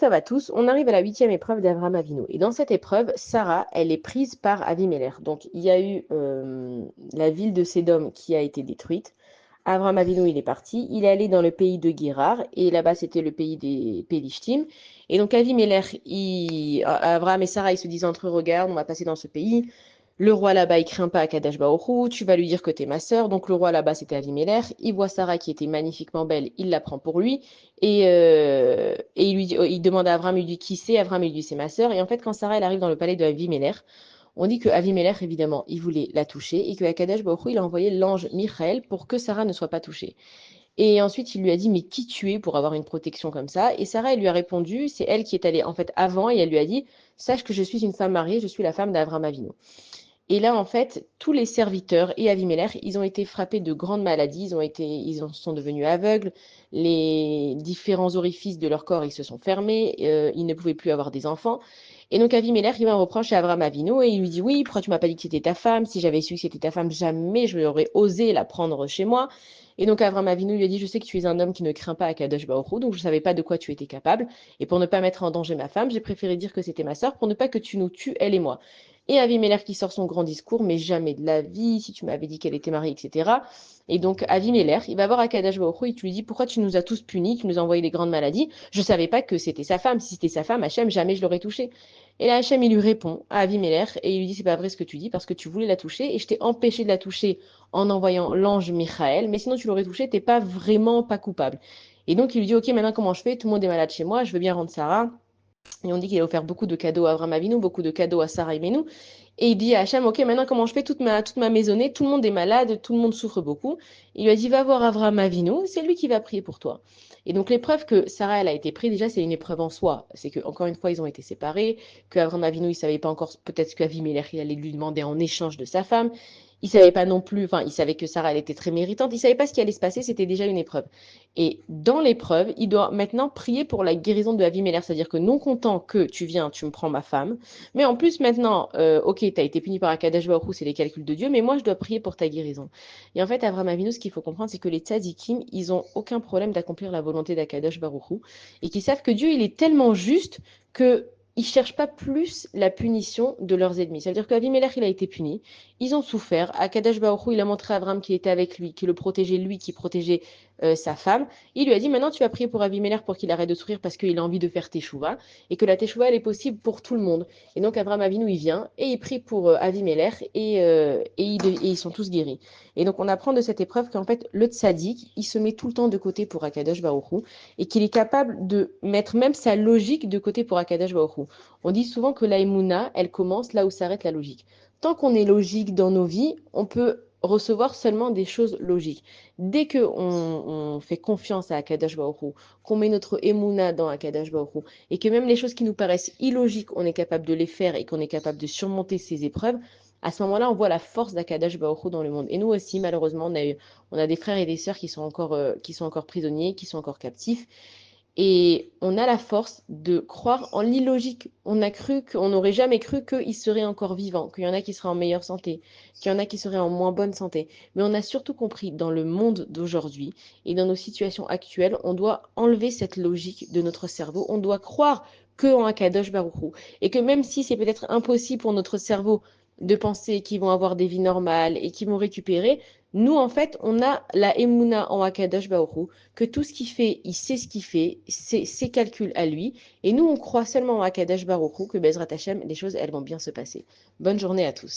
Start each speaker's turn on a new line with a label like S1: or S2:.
S1: Tov à tous, on arrive à la 8e épreuve d'Avraham Avinu. Et dans cette épreuve, Sarah, elle est prise par Avimelech. Donc il y a eu la ville de Sédom qui a été détruite. Avraham Avinu, il est parti. Il est allé dans le pays de Guérar. Et là-bas, c'était le pays des Pélishtim. Et donc Avimelech, Avraham et Sarah, ils se disent entre eux, regarde, on va passer dans ce pays. Le roi là-bas, il craint pas Akadosh Baruch Hu, tu vas lui dire que t'es ma sœur. Donc le roi là-bas, c'était Avimelech. Il voit Sarah qui était magnifiquement belle, il la prend pour lui. Et il demande à Abraham, il lui dit qui c'est. Abraham, il lui dit c'est ma sœur. Et en fait, quand Sarah elle arrive dans le palais de Avimelech, on dit que Avimelech, évidemment, il voulait la toucher et que Akadosh Baruch Hu, il a envoyé l'ange Michael pour que Sarah ne soit pas touchée. Et ensuite, il lui a dit, mais qui tu es pour avoir une protection comme ça? Et Sarah, elle lui a répondu, c'est elle qui est allée en fait avant, et elle lui a dit, sache que je suis une femme mariée, je suis la femme d'Abraham Avinu. Et là, en fait, tous les serviteurs et Avimelech, ils ont été frappés de grandes maladies, ils en sont devenus aveugles, les différents orifices de leur corps, ils se sont fermés, ils ne pouvaient plus avoir des enfants. Et donc Avimelech, il va en reproche à Abraham Avinu et il lui dit, oui, pourquoi tu m'as pas dit que c'était ta femme? Si j'avais su que c'était ta femme, jamais je n'aurais osé la prendre chez moi. Et donc Abraham Avinu lui a dit, je sais que tu es un homme qui ne craint pas Akadosh Baruch Hu, donc je ne savais pas de quoi tu étais capable. Et pour ne pas mettre en danger ma femme, j'ai préféré dire que c'était ma sœur pour ne pas que tu nous tues, elle et moi. Et Avimelech qui sort son grand discours, mais jamais de la vie, si tu m'avais dit qu'elle était mariée, etc. Et donc Avimelech, il va voir Akadosh Baruch Hu et tu lui dis, pourquoi tu nous as tous punis, tu nous as envoyé des grandes maladies? Je ne savais pas que c'était sa femme. Si c'était sa femme, Hachem, jamais je l'aurais touchée. Et là, Hachem, il lui répond à Avimelech et il lui dit, c'est pas vrai ce que tu dis parce que tu voulais la toucher et je t'ai empêché de la toucher en envoyant l'ange Michael, mais sinon tu l'aurais touchée, t'es pas vraiment pas coupable. Et donc il lui dit, ok, maintenant comment je fais? Tout le monde est malade chez moi, je veux bien rendre Sarah. Et on dit qu'il a offert beaucoup de cadeaux à Avraham Avinu, beaucoup de cadeaux à Sarah et Menou. Et il dit à Hacham, ok, maintenant comment je fais toute ma maisonnée, tout le monde est malade, tout le monde souffre beaucoup. Il lui a dit, va voir Avraham Avinu, c'est lui qui va prier pour toi. Et donc l'épreuve que Sarah, elle a été prise, déjà, c'est une épreuve en soi. C'est que encore une fois, ils ont été séparés, que Avraham Avinu, il savait pas encore, peut-être qu'Avimelech, il allait lui demander en échange de sa femme. Il savait pas non plus, enfin, il savait que Sarah, elle était très méritante. Il savait pas ce qui allait se passer, c'était déjà une épreuve. Et dans l'épreuve, il doit maintenant prier pour la guérison de Avimelech, c'est-à-dire que non content que tu viens, tu me prends ma femme, mais en plus maintenant, ok, tu as été puni par Akadosh Baruch Hu, c'est les calculs de Dieu, mais moi je dois prier pour ta guérison. Et en fait, Avraham Avinu, ce qu'il faut comprendre, c'est que les tzadikim, ils ont aucun problème d'accomplir la volonté d'Akadosh Baruch Hu, et qu'ils savent que Dieu, il est tellement juste que ils cherchent pas plus la punition de leurs ennemis. Ça veut dire qu'Avimelech, il a été puni, ils ont souffert. Akadosh Baruch Hu, il a montré à Abraham qu'il était avec lui, qu'il le protégeait lui, qui protégeait sa femme. Il lui a dit, maintenant tu vas prier pour Avimelech pour qu'il arrête de souffrir parce qu'il a envie de faire teshuva et que la teshuva elle est possible pour tout le monde. Et donc Abraham Avinu il vient et il prie pour Avimelech et ils sont tous guéris. Et donc on apprend de cette épreuve qu'en fait le tzaddik il se met tout le temps de côté pour Akadosh Baruch Hu et qu'il est capable de mettre même sa logique de côté pour Akadosh Baruch Hu. On dit souvent que la Emouna, elle commence là où s'arrête la logique. Tant qu'on est logique dans nos vies, on peut recevoir seulement des choses logiques. Dès qu'on fait confiance à Akadosh Baruch Hu, qu'on met notre émouna dans Akadosh Baruch Hu, et que même les choses qui nous paraissent illogiques, on est capable de les faire et qu'on est capable de surmonter ces épreuves, à ce moment-là, on voit la force d'Akadosh Baruch Hu dans le monde. Et nous aussi, malheureusement, on a des frères et des sœurs qui sont encore prisonniers, qui sont encore captifs. Et on a la force de croire en l'illogique. On a cru qu'on n'aurait jamais cru qu'ils seraient encore vivants, qu'il y en a qui seraient en meilleure santé, qu'il y en a qui seraient en moins bonne santé. Mais on a surtout compris dans le monde d'aujourd'hui et dans nos situations actuelles, on doit enlever cette logique de notre cerveau. On doit croire que en Akadosh Baruch Hu. Et que même si c'est peut-être impossible pour notre cerveau de penser qu'ils vont avoir des vies normales et qu'ils vont récupérer, nous, en fait, on a la Emouna en Akadosh Baruch Hu, que tout ce qu'il fait, il sait ce qu'il fait, c'est ses calculs à lui. Et nous, on croit seulement à Akadosh Baruch Hu, que Bezrat Hashem, les choses, elles vont bien se passer. Bonne journée à tous.